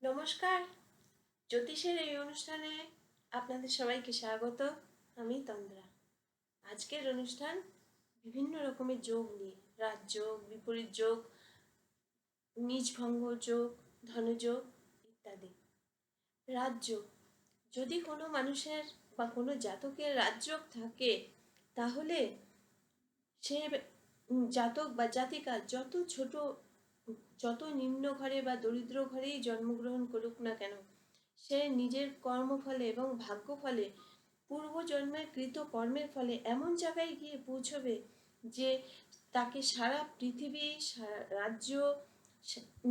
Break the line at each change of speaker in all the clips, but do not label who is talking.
নমস্কার। জ্যোতিষের এই অনুষ্ঠানে আপনাদের সবাইকে স্বাগত। আমি তন্দ্রা। আজকের অনুষ্ঠান বিভিন্ন রকমের যোগ নিয়ে, রাজযোগ, বিপরীত যোগ, নিজভঙ্গ যোগ, ধনযোগ ইত্যাদি। রাজযোগ, যদি কোনো মানুষের বা কোনো জাতকের রাজযোগ থাকে, তাহলে সে জাতক বা জাতিকা যত নিম্ন ঘরে বা দরিদ্র ঘরেই জন্মগ্রহণ করুক না কেন, সে নিজের কর্মফলে এবং ভাগ্যফলে, পূর্বজন্মের কৃত কর্মের ফলে এমন জায়গায় গিয়ে পৌঁছবে যে তাকে সারা পৃথিবী, রাজ্য,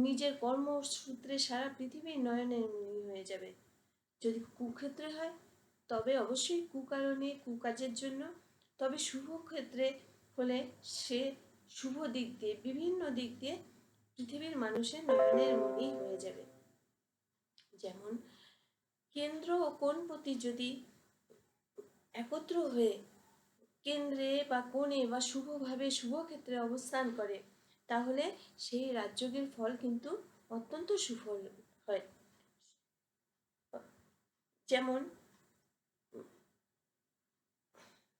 নিজের কর্মসূত্রে সারা পৃথিবী নয়নের মণি হয়ে যাবে। যদি কুক্ষেত্রে হয় তবে অবশ্যই কুকারণে, কুকাজের জন্য। তবে শুভ ক্ষেত্রে হলে সে শুভ দিক দিয়ে, বিভিন্ন দিক দিয়ে পৃথিবীর মানুষের নয়নের মণি হয়ে যাবে। যেমন কেন্দ্র ও কোণপতি যদি একত্র হয়ে কেন্দ্রে বা কোণে বা শুভভাবে শুভ ক্ষেত্রে অবস্থান করে, তাহলে সেই রাজযোগের ফল কিন্তু অত্যন্ত সুফল হয়। যেমন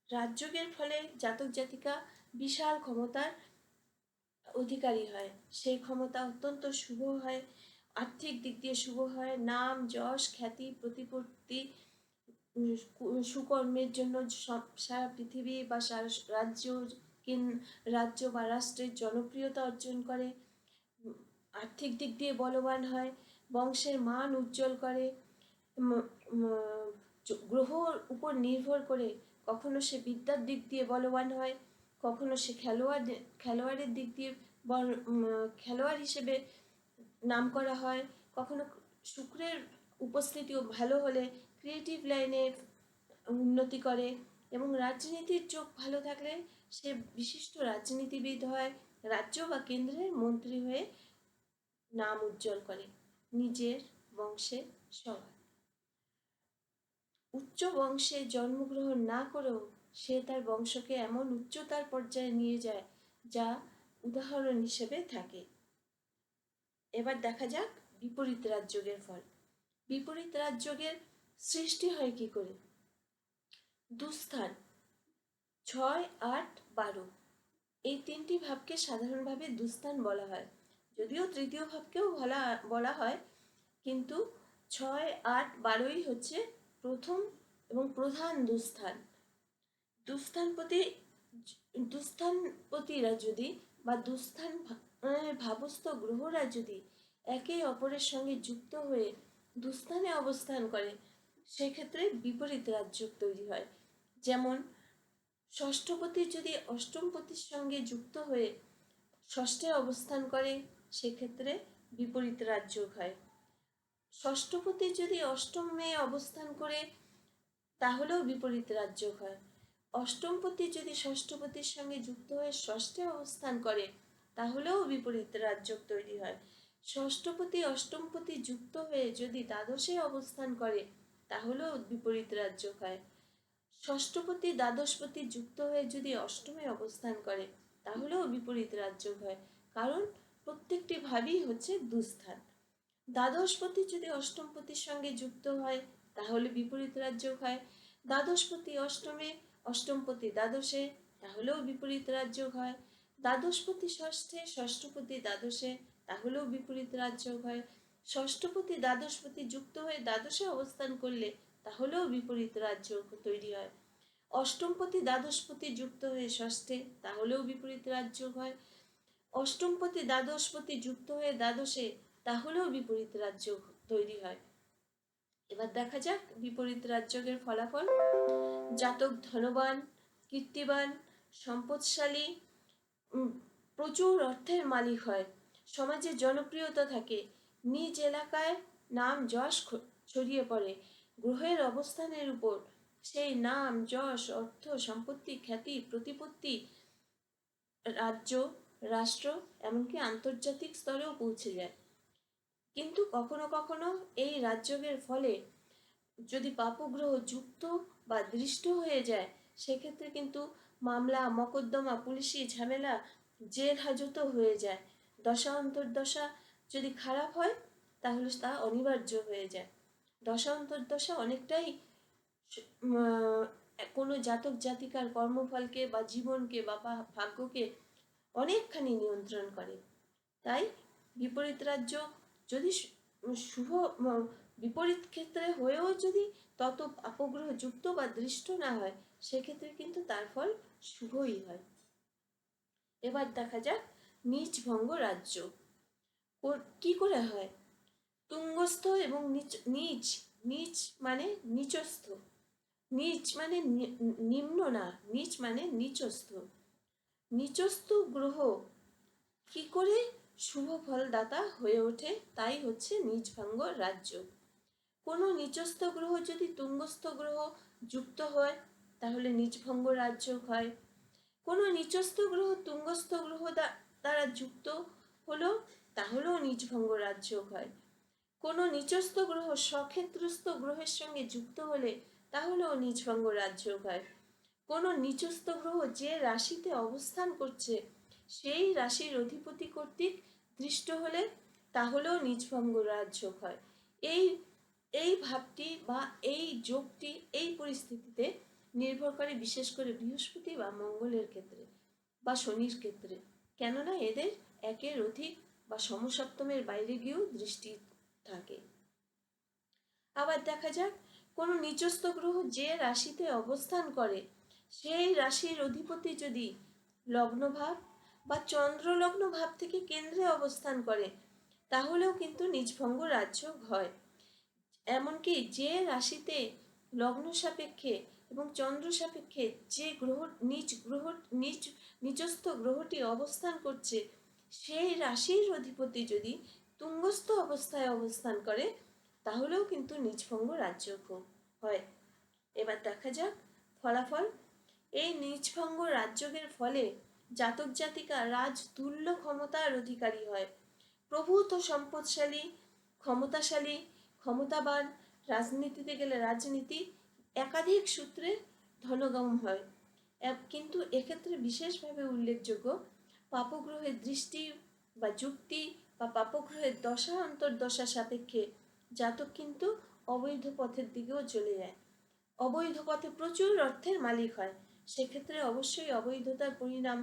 রাজযোগের ফলে জাতক জাতিকা বিশাল ক্ষমতার অধিকারী হয়। সেই ক্ষমতা অত্যন্ত শুভ হয়, আর্থিক দিক দিয়ে শুভ হয়, নাম, যশ, খ্যাতি, প্রতিপত্তি, সুকর্মের জন্য সারা পৃথিবী বা সারা রাজ্য বা রাষ্ট্রের জনপ্রিয়তা অর্জন করে, আর্থিক দিক দিয়ে বলবান হয়, বংশের মান উজ্জ্বল করে, গ্রহর উপর নির্ভর করে কখনো সে বিদ্যার দিক দিয়ে বলবান হয়, কখনো সে খেলোয়াড়ের দিক দিয়ে খেলোয়াড় হিসেবে নাম করা হয়, কখনো শুক্রের উপস্থিতিও ভালো হলে ক্রিয়েটিভ লাইনে উন্নতি করে, এবং রাজনীতির চোখ ভালো থাকলে সে বিশিষ্ট রাজনীতিবিদ হয়, রাজ্য বা কেন্দ্রের মন্ত্রী হয়ে নাম উজ্জ্বল করে নিজের বংশের সবার। উচ্চ বংশে জন্মগ্রহণ না করেও সে তার বংশকে এমন উচ্চতার পর্যায়ে নিয়ে যায় যা উদাহরণ হিসেবে থাকে। এবার দেখা যাক বিপরীত রাজযোগের ফল। বিপরীত রাজযোগের সৃষ্টি হয় কি করে? দুস্থান 6, 8, 12 এই তিনটি ভাবকে সাধারণভাবে দুস্থান বলা হয়, যদিও তৃতীয় ভাবকেও বলা হয়, কিন্তু 6, 8, 12ই হচ্ছে প্রথম এবং প্রধান দুস্থান। দুস্থানপতিরা যদি বা দুস্থান ভাবস্থ গ্রহরা যদি একে অপরের সঙ্গে যুক্ত হয়ে দুস্থানে অবস্থান করে, সেক্ষেত্রে বিপরীত রাজযোগ তৈরি হয়। যেমন ষষ্ঠপতি যদি অষ্টমপতির সঙ্গে যুক্ত হয়ে ষষ্ঠে অবস্থান করে, সেক্ষেত্রে বিপরীত রাজযোগ হয়। ষষ্ঠপতি যদি অষ্টমে অবস্থান করে, তাহলেও বিপরীত রাজযোগ হয়। অষ্টমপতি যদি ষষ্ঠপতির সঙ্গে যুক্ত হয়ে ষষ্ঠে অবস্থান করে, তাহলেও বিপরীত রাজযোগ তৈরি হয়। ষষ্ঠপতি অষ্টমপতি যুক্ত হয়ে যদি দ্বাদশে অবস্থান করে, তাহলেও বিপরীত রাজযোগ হয়। ষষ্ঠপতি দ্বাদশপতি যুক্ত হয়ে যদি অষ্টমে অবস্থান করে, তাহলেও বিপরীত রাজযোগ হয়, কারণ প্রত্যেকটি ভাবই হচ্ছে দুস্থান। দ্বাদশপতি যদি অষ্টমপতির সঙ্গে যুক্ত হয়, তাহলে বিপরীত রাজযোগ হয়। দ্বাদশপতি অষ্টমে, অষ্টমপতি দ্বাদশে, তাহলেও বিপরীত রাজযোগ হয়। দ্বাদশপতি ষষ্ঠে, ষষ্ঠপতি দ্বাদশে, তাহলেও বিপরীত রাজযোগ হয়। ষষ্ঠপতি দ্বাদশপতি যুক্ত হয়ে দ্বাদশে অবস্থান করলে, তাহলেও বিপরীত রাজযোগ তৈরি হয়। অষ্টমপতি দ্বাদশপতি যুক্ত হয়ে ষষ্ঠে, তাহলেও বিপরীত রাজযোগ হয়। অষ্টমপতি দ্বাদশপতি যুক্ত হয়ে দ্বাদশে, তাহলেও বিপরীত রাজযোগ তৈরি হয়। এবার দেখা যাক বিপরীত রাজযোগের ফলাফল। জাতক ধনবান, কীর্তিবান, সম্পদশালী, প্রচুর অর্থের মালিক হয়, সমাজে জনপ্রিয়তা থাকে, নিজ এলাকায় নাম যশ ছড়িয়ে পড়ে, গ্রহের অবস্থানের উপর সেই নাম, যশ, অর্থ, সম্পত্তি, খ্যাতি, প্রতিপত্তি রাজ্য, রাষ্ট্র, এমনকি আন্তর্জাতিক স্তরেও পৌঁছে যায়। কিন্তু কখনো কখনো এই রাজযোগের ফলে যদি পাপগ্রহ যুক্ত বা দৃষ্ট হয়ে যায়, সেক্ষেত্রে কিন্তু মামলা, মকদ্দমা, পুলিশি ঝামেলা, জেল হাজতও হয়ে যায়। দশা অন্তর্দশা যদি খারাপ হয়, তাহলে তা অনিবার্য হয়ে যায়। দশা অন্তর্দশা অনেকটাই কোনো জাতক জাতিকার কর্মফলকে বা জীবনকে বা ভাগ্যকে অনেকখানি নিয়ন্ত্রণ করে। তাই বিপরীত রাজ্য যদি শুভ বিপরীত ক্ষেত্রে হয়েও যদি তত অপগ্রহ যুক্ত বা দৃষ্ট না হয়, সেক্ষেত্রে কিন্তু তার ফল শুভই হয়। এবার দেখা যাক নিচ ভঙ্গ রাজ্য কি করে হয়। তুঙ্গস্থ এবং নিচ নিচ নিচ মানে নিচস্থ, নিচ মানে নিম্ন না, নিচ মানে নিচস্থ। নিচস্থ গ্রহ কি করে শুভ ফলদাতা হয়ে ওঠে, তাই হচ্ছে নীচভঙ্গ রাজ্য। কোনো নিচস্থ গ্রহ যদি তুঙ্গস্থ গ্রহ যুক্ত হয় তাহলে নীচভঙ্গ রাজ্য হয়। কোনো নিচস্থ গ্রহ তুঙ্গস্থ গ্রহ দ্বারা যুক্ত হলো তাহলেও নীচভঙ্গ রাজ্য হয়। কোনো নিচস্থ গ্রহ স্বক্ষেত্রস্থ গ্রহের সঙ্গে যুক্ত হলে তাহলেও নীচভঙ্গ রাজ্য হয়। কোনো নিচস্থ গ্রহ যে রাশিতে অবস্থান করছে সেই রাশির অধিপতি কর্তৃক দৃষ্ট হলে তাহলেও নীচভঙ্গ রাজ্য হয়। এই এই ভাবটি বা এই যোগটি এই পরিস্থিতিতে নির্ভর করে বিশেষ করে বৃহস্পতি বা মঙ্গলের ক্ষেত্রে বা শনির ক্ষেত্রে, কেননা এদের একের অধিক বা সমসপ্তমের বাইরে গিয়েও দৃষ্টি থাকে। আবার দেখা যাক কোনো নিচস্থ গ্রহ যে রাশিতে অবস্থান করে সেই রাশির অধিপতি যদি লগ্নভাব বা চন্দ্রলগ্ন ভাব থেকে কেন্দ্রে অবস্থান করে তাহলেও কিন্তু নীচভঙ্গ রাজ্য হয়। এমনকি যে রাশিতে লগ্ন সাপেক্ষে এবং চন্দ্র সাপেক্ষে যে নিচস্থ গ্রহটি অবস্থান করছে সেই রাশির অধিপতি যদি তুঙ্গস্থ অবস্থায় অবস্থান করে তাহলেও কিন্তু নীচভঙ্গ রাজ্য হয়। এবার দেখা যাক ফলাফল। এই নীচভঙ্গ রাজযোগের ফলে জাতক জাতিকা রাজতুল্য ক্ষমতার অধিকারী হয়। প্রভূত সম্পদশালী, ক্ষমতাশালী, ক্ষমতাবান, রাজনীতিতে গেলে রাজনীতি, একাধিক সূত্রে ধনগম হয়। কিন্তু এক্ষেত্রে বিশেষভাবে উল্লেখযোগ্য পাপগ্রহের দৃষ্টি বা যুক্তি বা পাপগ্রহের দশা অন্তর্দশা সাপেক্ষে জাতক কিন্তু অবৈধ পথের দিকেও চলে যায়, অবৈধ পথে প্রচুর অর্থের মালিক হয়। সেক্ষেত্রে অবশ্যই অবৈধতার পরিণাম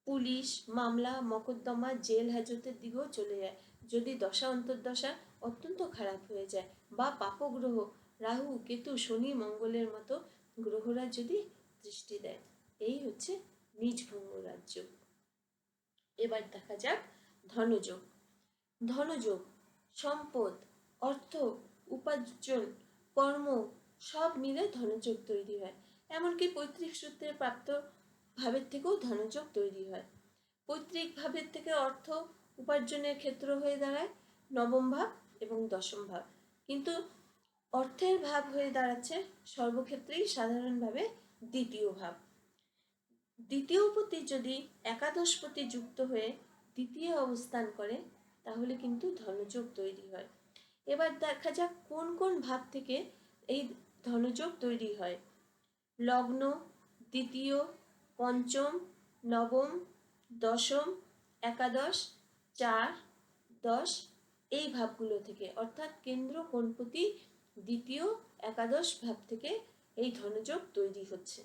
পুলিশ, মামলা, মকদ্দমা, জেল হাজতের দিকেও চলে যায় যদি দশা অন্তর্দশা অত্যন্ত খারাপ হয়ে যায় বা পাপগ্রহ রাহু, কেতু, শনি, মঙ্গলের মতো গ্রহরা যদি দৃষ্টি দেয়। এই হচ্ছে নীচভঙ্গ রাজ্য। এবার দেখা যাক ধনযোগ। ধনযোগ সম্পদ, অর্থ, উপার্জন, কর্ম সব মিলে ধনযোগ তৈরি হয়। এমনকি পৈতৃক সূত্রে প্রাপ্ত ভাবের থেকেও ধনযোগ তৈরি হয়। পৈতৃক ভাবের থেকে অর্থ উপার্জনের ক্ষেত্র হয়ে দাঁড়ায় নবম ভাব এবং দশম ভাব, কিন্তু অর্থের ভাব হয়ে দাঁড়াচ্ছে সর্বক্ষেত্রেই সাধারণভাবে দ্বিতীয় ভাব। দ্বিতীয় পতি যদি একাদশপতি যুক্ত হয়ে দ্বিতীয় অবস্থান করে তাহলে কিন্তু ধনযোগ তৈরি হয়। এবার দেখা যাক কোন কোন ভাব থেকে এই ধনযোগ তৈরি হয়। লগ্ন, দ্বিতীয়, পঞ্চম, নবম, দশম, একাদশ, 4, 10 এই ভাবগুলো থেকে, অর্থাৎ কেন্দ্র কোণপতি দ্বিতীয়, একাদশ ভাব থেকে এই ধনযোগ তৈরি হচ্ছে।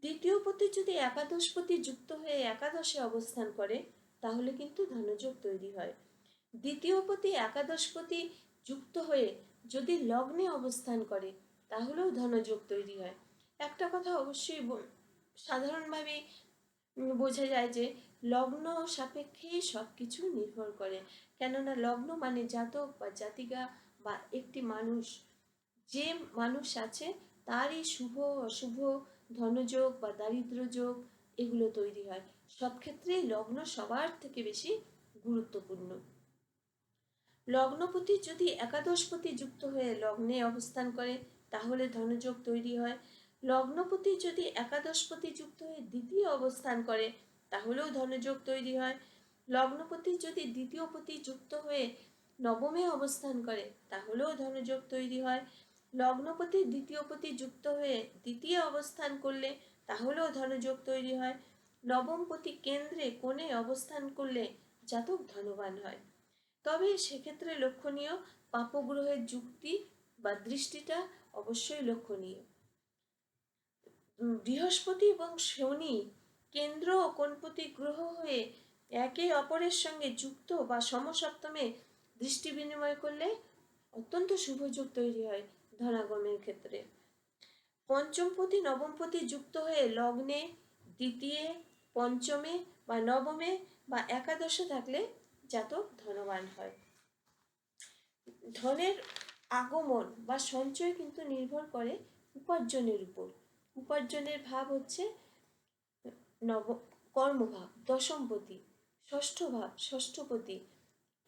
দ্বিতীয় পতি যদি একাদশপতি যুক্ত হয়ে একাদশে অবস্থান করে তাহলে কিন্তু ধনযোগ তৈরি হয়। দ্বিতীয় পতি একাদশপতি যুক্ত হয়ে যদি লগ্নে অবস্থান করে তাহলেও ধনযোগ তৈরি হয়। একটা কথা অবশ্যই সাধারণভাবেই বোঝা যায় যে লগ্ন সাপেক্ষেই সব কিছু নির্ভর করে, কেননা লগ্ন মানে জাতক বা জাতিকা বা একটি মানুষ, যে মানুষ আছে তারই শুভ অশুভ ধনযোগ বা দারিদ্র যোগ এগুলো তৈরি হয়। সব ক্ষেত্রেই লগ্ন সবার থেকে বেশি গুরুত্বপূর্ণ। লগ্নপতি যদি একাদশপতি যুক্ত হয়ে লগ্নে অবস্থান করে তাহলে ধনযোগ তৈরি হয়। লগ্নপতি যদি একাদশপতি যুক্ত হয়ে দ্বিতীয় অবস্থান করে তাহলেও ধনযোগ তৈরি হয়। লগ্নপতি যদি দ্বিতীয় পতি যুক্ত হয়ে নবমে অবস্থান করে তাহলেও ধনযোগ তৈরি হয়। লগ্নপতি দ্বিতীয় পতি যুক্ত হয়ে দ্বিতীয় অবস্থান করলে তাহলেও ধনযোগ তৈরি হয়। নবমপতি কেন্দ্রে কোণে অবস্থান করলে জাতক ধনবান হয়। তবে সেক্ষেত্রে লক্ষণীয় পাপগ্রহের যুক্তি বা দৃষ্টিটা অবশ্যই লক্ষণীয়। বৃহস্পতি এবং শনি কেন্দ্র ও কোণপতি গ্রহ হয়ে একে অপরের সঙ্গে যুক্ত বা সমসপ্তমে দৃষ্টি বিনিময় করলে অত্যন্ত শুভ যোগ তৈরি হয় ধনাগমের ক্ষেত্রে। পঞ্চমপতি নবমপতি যুক্ত হয়ে লগ্নে, দ্বিতীয়, পঞ্চমে বা নবমে বা একাদশে থাকলে জাতক ধনবান হয়। ধনের আগমন বা সঞ্চয় কিন্তু নির্ভর করে উপার্জনের উপর। উপার্জনের ভাব হচ্ছে নব কর্মভাব, দশমপতি, ষষ্ঠ ভাব, ষষ্ঠপতি,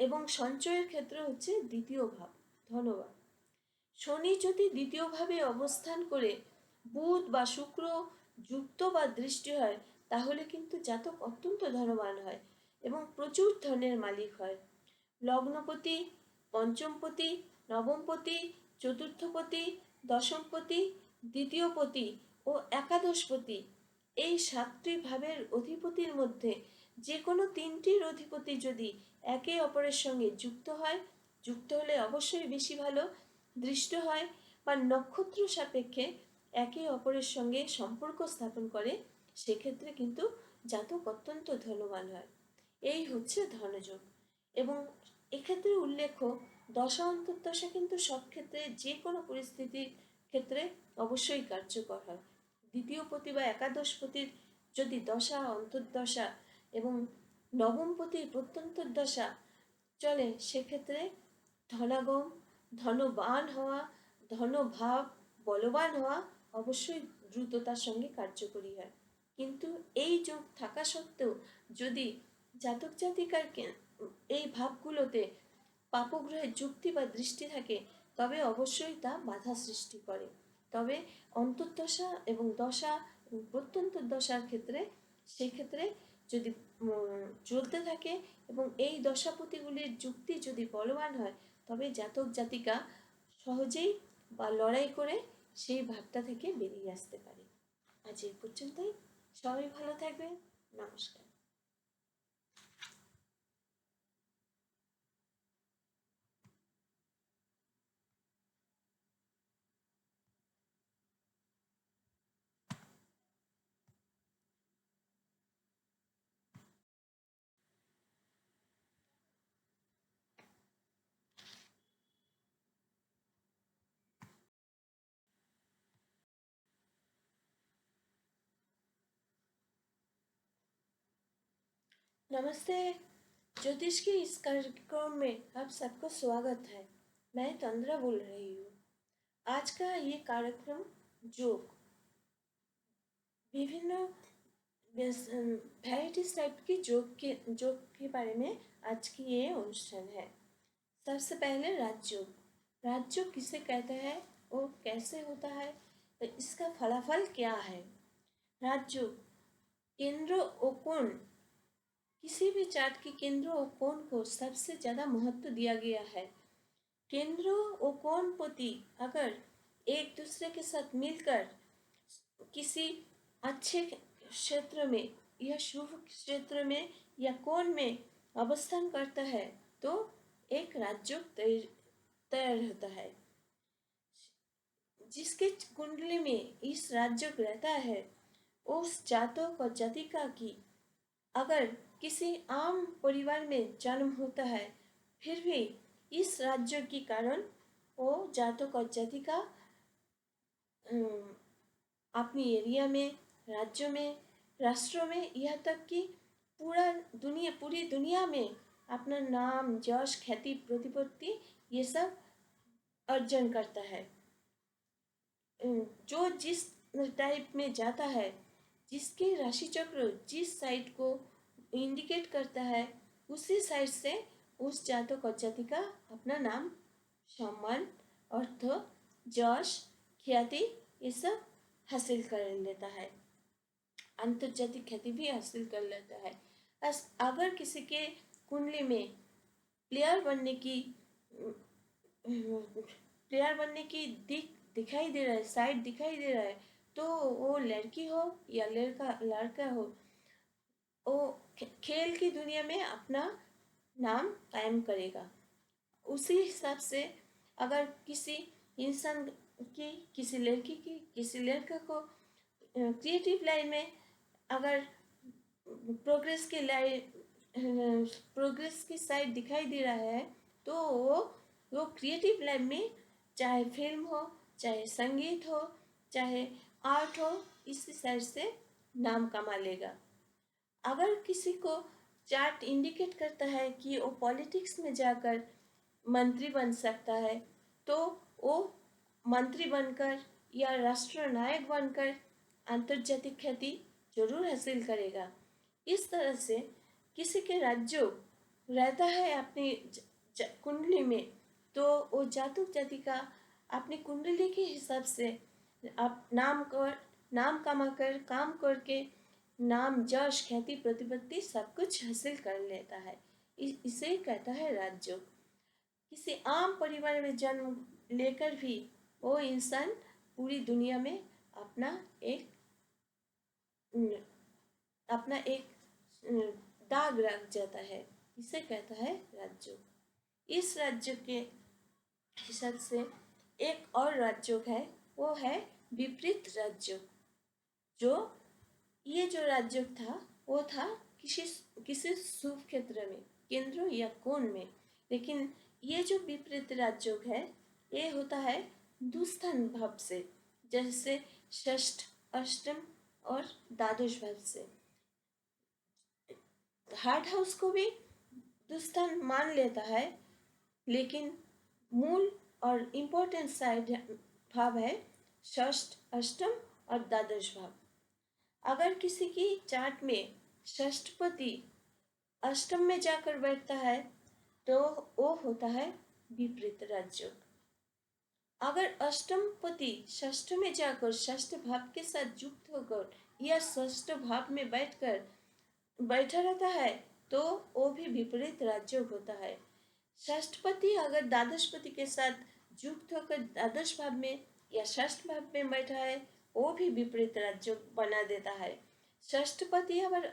এবং সঞ্চয়ের ক্ষেত্রে হচ্ছে দ্বিতীয় ভাব, ধনভাব। শনি যদি দ্বিতীয়ভাবে অবস্থান করে বুধ বা শুক্র যুক্ত বা দৃষ্টি হয়, তাহলে কিন্তু জাতক অত্যন্ত ধনবান হয় এবং প্রচুর ধনের মালিক হয়। লগ্নপতি, পঞ্চমপতি, নবমপতি, চতুর্থপতি, দশমপতি, দ্বিতীয়পতি ও একাদশপতি, এই 7টি ভাবের অধিপতির মধ্যে যে কোনো 3টির অধিপতি যদি একে অপরের সঙ্গে যুক্ত হলে অবশ্যই বেশি ভালো, দৃষ্ট হয় বা নক্ষত্র সাপেক্ষে একে অপরের সঙ্গে সম্পর্ক স্থাপন করে, সেক্ষেত্রে কিন্তু জাতক অত্যন্ত ধনবান হয়। এই হচ্ছে ধনযোগ। এবং এক্ষেত্রে উল্লেখ্য, দশা অন্তর্দশা কিন্তু সব ক্ষেত্রে যে কোনো পরিস্থিতির ক্ষেত্রে অবশ্যই কার্যকর হয়। দ্বিতীয়পতি বা একাদশপতির যদি দশা, অন্তর্দশা এবং নবমপতির প্রত্যন্তর্দশা চলে, সেক্ষেত্রে ধনাগম, ধনবান হওয়া, ধনভাব, বলবান হওয়া অবশ্যই দ্রুততার সঙ্গে কার্যকরী হয়। কিন্তু এই যোগ থাকা সত্ত্বেও যদি জাতক জাতিকার এই ভাবগুলোতে পাপগ্রহের যুক্তি বা দৃষ্টি থাকে, তবে অবশ্যই তা বাধা সৃষ্টি করে। তবে অন্তর্দশা এবং দশা এবং প্রত্যন্তর্দশার ক্ষেত্রে সেক্ষেত্রে যদি চলতে থাকে এবং এই দশাপতিগুলির যুক্তি যদি বলবান হয়, তবে জাতক জাতিকা সহজেই বা লড়াই করে সেই ভাবটা থেকে বেরিয়ে আসতে পারে। আজ এই পর্যন্তই। সবাই ভালো থাকবে। নমস্কার। नमस्ते। ज्योतिष के इस कार्यक्रम में आप सबको स्वागत है। मैं तंद्रा बोल रही हूँ। आज का ये कार्यक्रम जोग, विभिन्न वैराइटीज टाइप की जोग के बारे में आज की ये अनुष्ठान है। सबसे पहले राजयोग। राजयोग किसे कहते हैं और कैसे होता है, तो इसका फलाफल क्या है। राजयोग केंद्र और कोण, किसी भी चार्ट के केंद्र और कोण को सबसे ज़्यादा महत्व दिया गया है। केंद्र और कोणपति अगर एक दूसरे के साथ मिलकर किसी अच्छे क्षेत्र में या शुभ क्षेत्र में या कोण में अवस्थान करता है, तो एक राजयोग तैयार होता है। जिसके कुंडली में इस राजयोग रहता है, उस जातक और जातिका की अगर किसी आम परिवार में जन्म होता है, फिर भी इस राज्य के कारण वो जातक और जातिका अपनी एरिया में, राज्यों में, राष्ट्रों में, यह तक कि पूरी दुनिया में अपना नाम, यश, ख्याति, प्रतिपत्ति ये सब अर्जन करता है। जो जिस टाइप में जाता है, जिसके राशि चक्र जिस साइड को इंडिकेट करता है, उसी साइड से उस जातक और जातिका अपना नाम, सम्मान, अर्थ, यश, ख्याति ये सब हासिल कर लेता है। अंतर्जातिक ख्याति भी हासिल कर लेता है। अगर किसी के कुंडली में प्लेयर बनने की दिखाई दे रहा है, साइड दिखाई दे रहा है, तो वो लड़की हो या लड़का हो, वो खेल की दुनिया में अपना नाम कायम करेगा। उसी हिसाब से अगर किसी इंसान की, किसी लड़की की, किसी लड़का को क्रिएटिव लाइन में अगर प्रोग्रेस की लाइन, प्रोग्रेस की साइड दिखाई दे रहा है, तो वो क्रिएटिव लाइन में, चाहे फिल्म हो, चाहे संगीत हो, चाहे आर्ट हो, इसी साइड से नाम कमा लेगा। अगर किसी को चार्ट इंडिकेट करता है कि वो पॉलिटिक्स में जाकर मंत्री बन सकता है, तो वो मंत्री बनकर या राष्ट्रनायक बनकर अंतर्जातिक ख्याति जरूर हासिल करेगा। इस तरह से किसी के राज्य रहता है अपनी कुंडली में, तो वो जातक जातिका अपनी कुंडली के हिसाब से आप नाम कमाकर, काम करके नाम, यश, ख्याति, प्रतिपत्ति सब कुछ हासिल कर लेता है। इसे कहता है राजयोग। किसी आम परिवार में जन्म लेकर भी वो इंसान पूरी दुनिया में अपना एक दाग रख जाता है। इसे कहता है राजयोग। इस राज्य के हिसाब से एक और राजयोग है, वो है विपरीत राजयोग। ये जो राजयोग था, वो था किसी शुभ क्षेत्र में, केंद्र या कोण में। लेकिन ये जो विपरीत राजयोग है, ये होता है दुस्थान भाव से, जैसे षष्ठ, अष्टम और द्वादश भाव से। हार्ट हाउस को भी दुस्थान मान लेता है, लेकिन मूल और इम्पोर्टेंट साइड भाव है षष्ठ, अष्टम और द्वादश भाव। अगर किसी की चार्ट में षष्ठपति अष्टम में जाकर बैठता है, तो वो होता है विपरीत राजयोग। अगर अष्टमपति षष्ठ में जाकर षष्ठ भाव के साथ युक्त होकर या षष्ठ भाव में बैठा रहता है, तो वो भी विपरीत राजयोग होता है। षष्ठपति अगर द्वादशपति के साथ युक्त होकर द्वादश भाव में या षष्ठ भाव में बैठा है, वो भी विपरीत राजयोग बना देता है। षष्ठपति अगर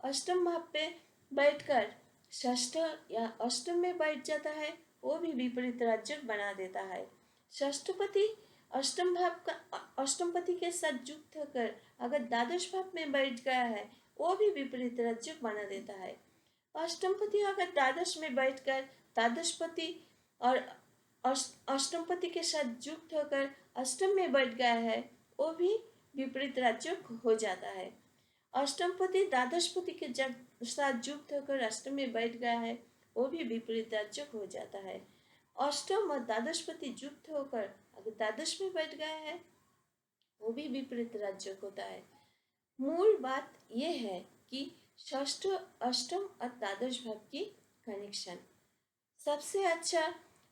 अष्टम भाव पे बैठकर षष्ठ या अष्टम में बैठ जाता है, वो भी विपरीत राजयोग बना देता है। षष्ठपति अष्टमपति के साथ युक्त होकर अगर द्वादश भाव में बैठ गया है, वो भी विपरीत राजयोग बना देता है। अष्टमपति अगर द्वादश में बैठकर द्वादशपति और अष्टमपति के साथ युक्त होकर अष्टम में बैठ गया है, वो भी विपरीत राजयोग हो जाता है। अष्टमपति द्वादशपति के साथ युक्त होकर अष्टम में बैठ गया है, वो भी विपरीत राजयोग हो जाता है। अष्टम और द्वादशपति युक्त होकर अगर द्वादश में बैठ गया है, वो भी विपरीत राजयोग होता है। मूल बात यह है कि षष्ठ, अष्टम और द्वादश भाव की कनेक्शन सबसे अच्छा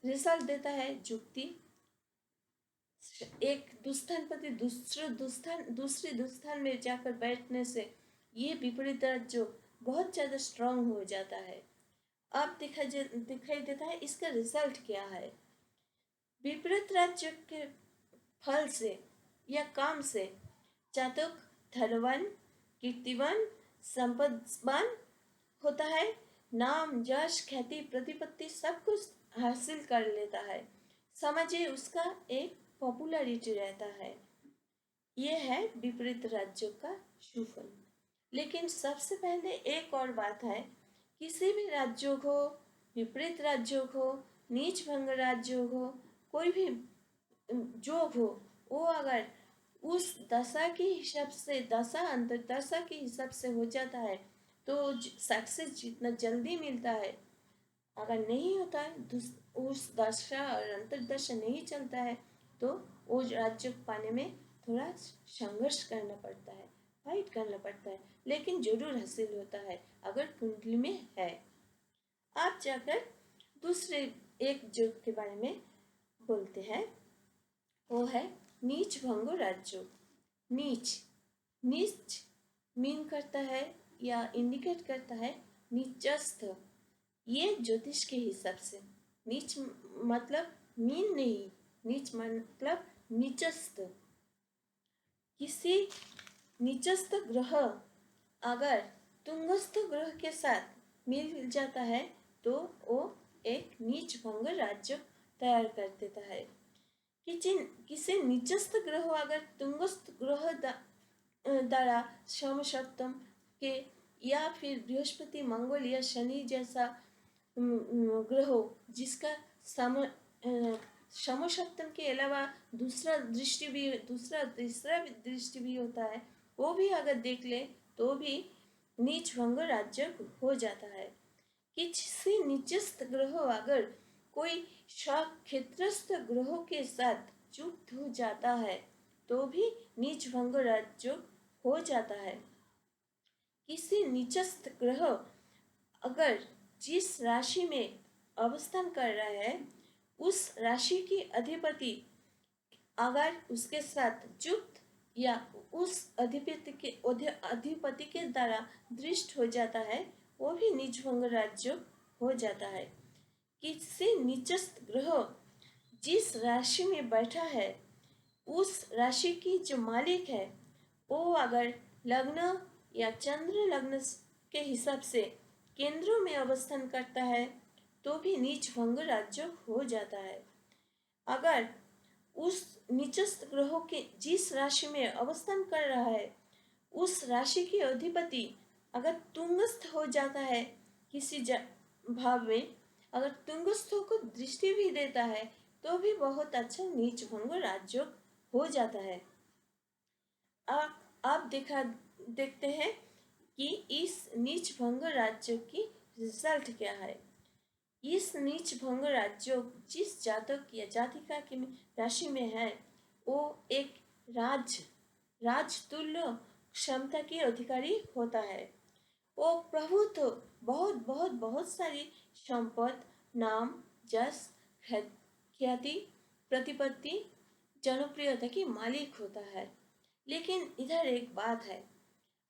रिजल्ट देता है जुक्ति। एक दुस्थानपति दूसरी दुस्थान में जाकर बैठने से ये विपरीत राजयोग बहुत ज़्यादा स्ट्रांग हो जाता है। अब दिखाई देता है इसका रिजल्ट क्या है। विपरीत राजयोग के फल से या काम से जातक धनवान, कीर्तिवान, संपदवान होता है। नाम, यश, ख्याति, प्रतिपत्ति सब कुछ हासिल कर लेता है। समाज में उसका एक पॉपुलैरिटी रहता है। ये है विपरीत राजयोग का शुभ फल। लेकिन सबसे पहले एक और बात है, किसी भी राजयोग हो, विपरीत राजयोग हो, नीच भंग राजयोग हो, कोई भी जोग हो, वो अगर उस दशा के हिसाब से, दशा अंतरदशा के हिसाब से हो जाता है, तो सक्सेस जितना जल्दी मिलता है। अगर नहीं होता है, उस दशा और अंतरदशा नहीं चलता है, तो वो राज्य पाने में थोड़ा संघर्ष करना पड़ता है, फाइट करना पड़ता है, लेकिन जरूर हासिल होता है अगर कुंडली में है। आप जाकर दूसरे एक योग के बारे में बोलते हैं, वो है नीच भंगो राजयोग। नीच मीन करता है या इंडिकेट करता है नीचस्थ। ये ज्योतिष के हिसाब से नीच मतलब मीन नहीं, नीच मतलब नीचस्थ। किसी नीचस्थ ग्रह अगर तुंगस्थ ग्रह के साथ मिल जाता है तो वो एक नीच भंग राज्य तैयार कर देता है। किसी नीचस्थ ग्रह अगर तुंगस्थ ग्रह द्वारा समसप्तम के या फिर बृहस्पति मंगल या शनि जैसा ग्रहों जिसका समसप्तम के अलावा दूसरा तीसरा दृष्टि भी होता है, वो भी अगर देख ले तो भी नीच भंग राज्य हो जाता है। किसी नीचस्थ ग्रह अगर कोई क्षेत्रस्थ ग्रहों के साथ युक्त हो जाता है तो भी नीच भंग राज्य हो जाता है। किसी नीचस्थ ग्रह अगर जिस राशि में अवस्थान कर रहा है उस राशि की अधिपति अगर उसके साथ युक्त या उस अधिपति के द्वारा दृष्ट हो जाता है वो भी नीच भंग राज्य हो जाता है। किसी नीचस्थ ग्रह जिस राशि में बैठा है उस राशि की जो मालिक है वो अगर लग्न या चंद्र लग्न के हिसाब से केंद्रों में अवस्थान करता है तो भी नीच भंग राज्य हो जाता है। अगर उस नीचस्थ ग्रहों के जिस राशि में अवस्थान कर रहा है उस राशि के अधिपति अगर तुंगस्थ हो जाता है किसी भाव में, अगर तुंगस्थ को दृष्टि भी देता है तो भी बहुत अच्छा नीच भंग राज्य हो जाता है। आप देखते हैं कि इस नीच भंग राज्य की रिजल्ट क्या है। इस नीच भंग राज्य जिस जातक या जातिका की राशि में है वो एक राजतुल्य क्षमता की अधिकारी होता है। वो प्रभुत्व बहुत बहुत बहुत सारी संपद, नाम, जस, ख्याति, प्रतिपत्ति, जनप्रियता की मालिक होता है। लेकिन इधर एक बात है,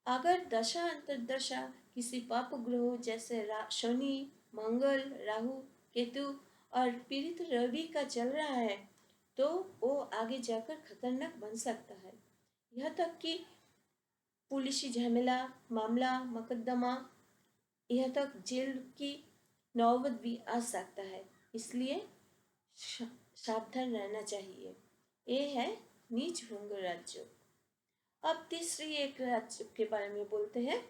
अगर दशा अंतर्दशा किसी पाप ग्रह जैसे शनि, मंगल, राहु, केतु और पीड़ित रवि का चल रहा है तो वो आगे जाकर खतरनाक बन सकता है। यह तक कि पुलिसी झमेला, मामला, मुकदमा, यह तक जेल की नौबत भी आ सकता है। इसलिए सावधान रहना चाहिए। ये है नीच भंग राज्य। अब तीसरी एक राज्य के बारे में बोलते हैं,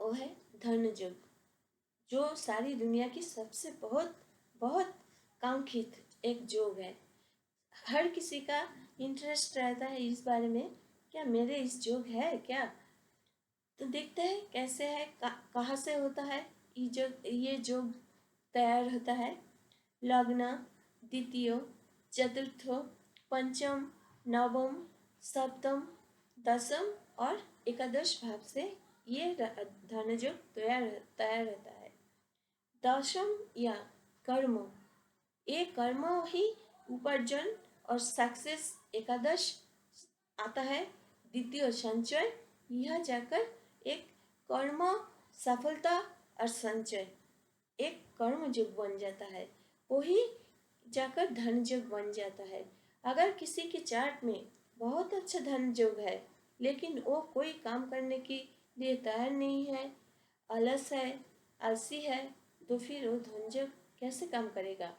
वो है धन योग, जो सारी दुनिया की सबसे बहुत बहुत कांक्षित एक योग है। हर किसी का इंटरेस्ट रहता है इस बारे में, क्या मेरे इस योग है क्या। तो देखते हैं कैसे है, कहाँ से होता है ये योग तैयार होता है। लग्न, द्वितीय, चतुर्थ, पंचम, नवम, सप्तम, दसम और एकादश भाव से ये धन योग तैयार होता है। दशम या कर्म, ये कर्म ही उपार्जन और सक्सेस एकादश आता है। द्वितीय संचय, यह जाकर एक कर्म सफलता और संचय एक कर्म योग बन जाता है, वही जाकर धन योग बन जाता है। अगर किसी के चार्ट में बहुत अच्छा धन योग है लेकिन वो कोई काम करने के लिए तैयार नहीं है, आलस है, आलसी है, तो फिर वो धन योग कैसे काम करेगा।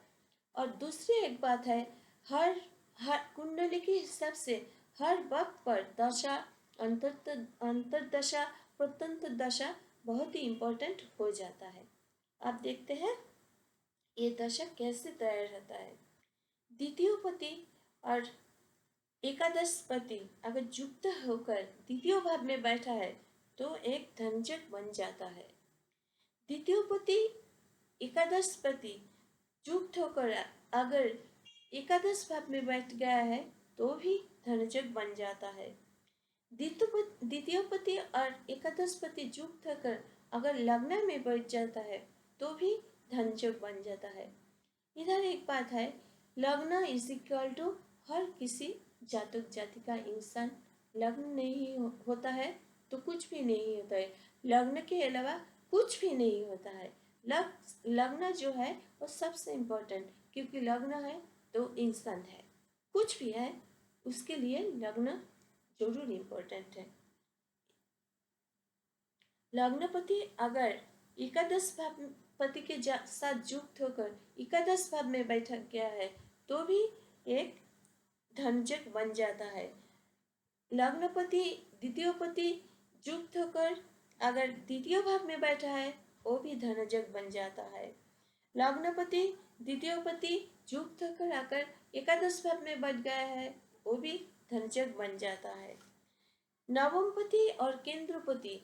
और दूसरी एक बात है, हर हर कुंडली के हिसाब से हर वक्त पर दशा, अंतर्दशा, प्रत्यंत दशा बहुत ही इम्पोर्टेंट हो जाता है। आप देखते हैं ये दशा कैसे तैयार होता है। द्वितीय पति और एकादश पति अगर युक्त होकर द्वितीय भाव में बैठा है तो एक धनजक बन जाता है। द्वितीय पति एकादश पति युक्त होकर अगर एकादश भाव में बैठ गया है तो भी धनजक बन जाता है। द्वितीय पति और एकादश पति युक्त होकर अगर लग्न में बैठ जाता है तो भी धनजक बन जाता है। इधर एक बात है, लग्न इज इक्वल टू हर किसी जातक जाति का इंसान। लग्न नहीं होता है तो कुछ भी नहीं होता है, लग्न के अलावा कुछ भी नहीं होता है। लग्न जो है वो सबसे इम्पोर्टेंट, क्योंकि लग्न है तो इंसान है, कुछ भी है उसके लिए लग्न जरूर इम्पोर्टेंट है। लग्नपति अगर एकादश भाव पति के साथ युक्त होकर एकादश भाव में बैठ गया है तो भी एक धनजक बन जाता है। लग्नपति द्वितीय पति युक्त होकर अगर द्वितीय भाव में बैठा है वो भी धनजक बन जाता है। लग्नपति द्वितीय पति युक्त होकर आकर एकादश भाव में बैठ गया है वो भी धनजक बन जाता है। नवमपति और केंद्रपति,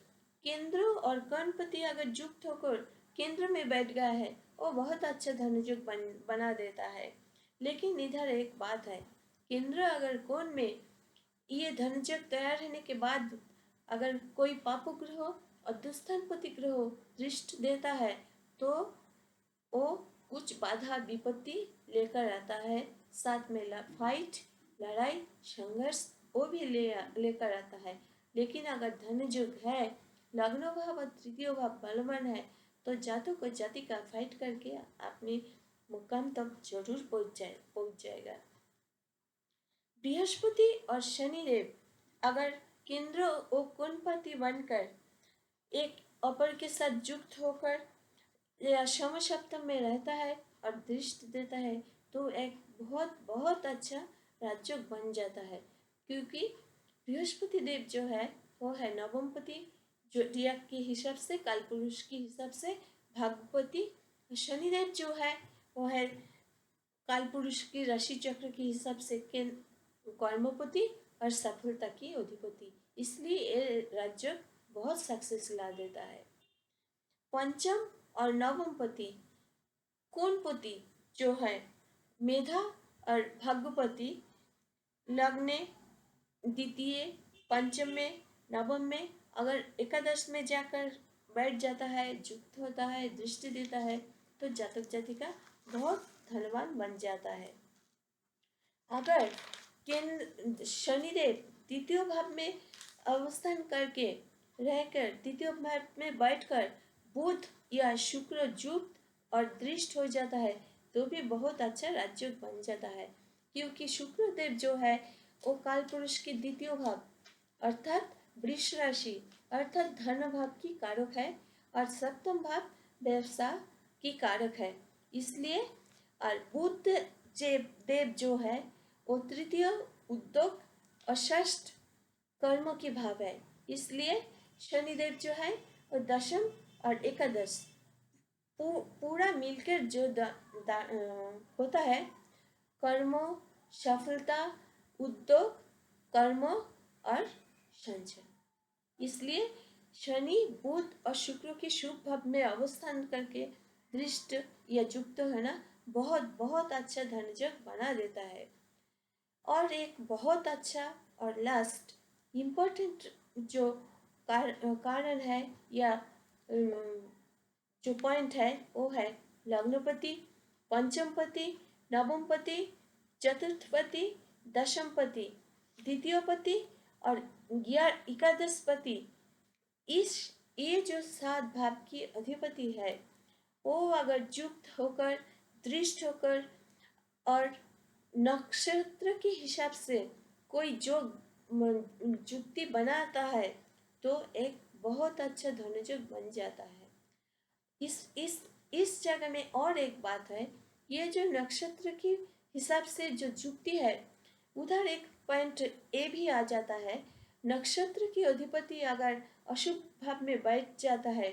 केंद्र और कर्णपति अगर युक्त होकर केंद्र में बैठ गया है वो बहुत अच्छा धनजक बना देता है। लेकिन इधर एक बात है, केंद्र अगर कोण में ये धनजक तैयार होने के बाद अगर कोई पाप ग्रह और दुस्थानपति ग्रह दृष्टि देता है तो वो कुछ बाधा विपत्ति लेकर आता है, साथ में फाइट, लड़ाई, संघर्ष वो भी लेकर आता है। लेकिन अगर धनयुग है, लग्न भाव और तृतीय भाव बलवान है तो जातक को जाति का फाइट करके अपने मुकाम तक जरूर पहुंच जाएगा। बृहस्पति और शनिदेव अगर केंद्र और कोणपति बनकर एक अपर के साथ युक्त होकर या समसप्तम में रहता है और दृष्टि देता है तो एक बहुत बहुत अच्छा राजयोग बन जाता है। क्योंकि बृहस्पति देव जो है वो है नवमपति, जोडियाक के हिसाब से, कालपुरुष के हिसाब से भाग्यपति। शनिदेव जो है वो है कालपुरुष की राशि चक्र के हिसाब से कर्मपति और सफलता की अधिपति, इसलिए ये राज्य बहुत सक्सेस ला देता है। पंचम और नवम पति कोणपति जो है मेधा और भाग्यपति, लग्ने द्वितीय, पंचम में, नवम में अगर एकादश में जाकर बैठ जाता है, युक्त होता है, दृष्टि देता है तो जातक जातिका बहुत धनवान बन जाता है। अगर शनिदेव द्वितीय भाव में अवस्थान करके रहकर द्वितीय भाव में बैठकर बुध या शुक्र युक्त और दृष्ट हो जाता है तो भी बहुत अच्छा राजयोग बन जाता है। क्योंकि शुक्र देव जो है वो कालपुरुष के द्वितीय भाव अर्थात वृष राशि अर्थात धन भाव की कारक है और सप्तम भाव व्यवसाय की कारक है। इसलिए और बुध देव जो है वो तृतीय उद्योग और षष्ठ कर्म के भाव है। इसलिए शनिदेव जो है वो दशम और एकादश पूरा मिलकर जो होता है कर्म, सफलता, उद्योग, कर्म और संचय। इसलिए शनि, बुध और शुक्र के शुभ भाव में अवस्थान करके दृष्ट या युक्त होना बहुत बहुत अच्छा धनजक बना देता है। और एक बहुत अच्छा और लास्ट इम्पोर्टेंट जो कारण है या जो पॉइंट है वो है लग्नपति, पंचमपति, नवमपति, चतुर्थपति, दशमपति, द्वितीयपति और एकादशपति। ये जो 7 भाव की अधिपति है वो अगर युक्त होकर दृष्ट होकर और नक्षत्र के हिसाब से कोई जो युक्ति बनाता है तो एक बहुत अच्छा धनुजक बन जाता है। इस जगह में और एक बात है, ये जो नक्षत्र के हिसाब से जो युक्ति है उधर एक पॉइंट ए भी आ जाता है। नक्षत्र की अधिपति अगर अशुभ भाव में बैठ जाता है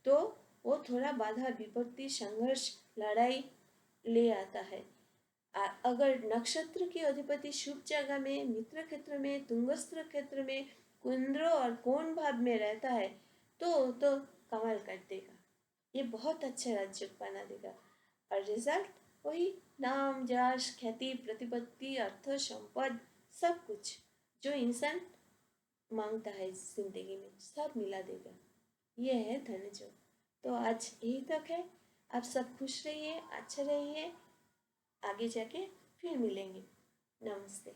तो वो थोड़ा बाधा विपत्ति संघर्ष लड़ाई ले आता है। अगर नक्षत्र की अधिपति शुभ जगह में मित्र क्षेत्र में तुंगस्त्र क्षेत्र में कुंद्र और कोण भाव में रहता है तो कमाल कर देगा, ये बहुत अच्छा राज्य बना देगा। और रिजल्ट वही नाम यश ख्याति प्रतिपत्ति अर्थ संपद सब कुछ जो इंसान मांगता है इस जिंदगी में सब मिला देगा। ये है धनजोग। तो आज यही तक है। आप सब खुश रहिए, अच्छे रहिए, आगे जाके फिर मिलेंगे। नमस्ते।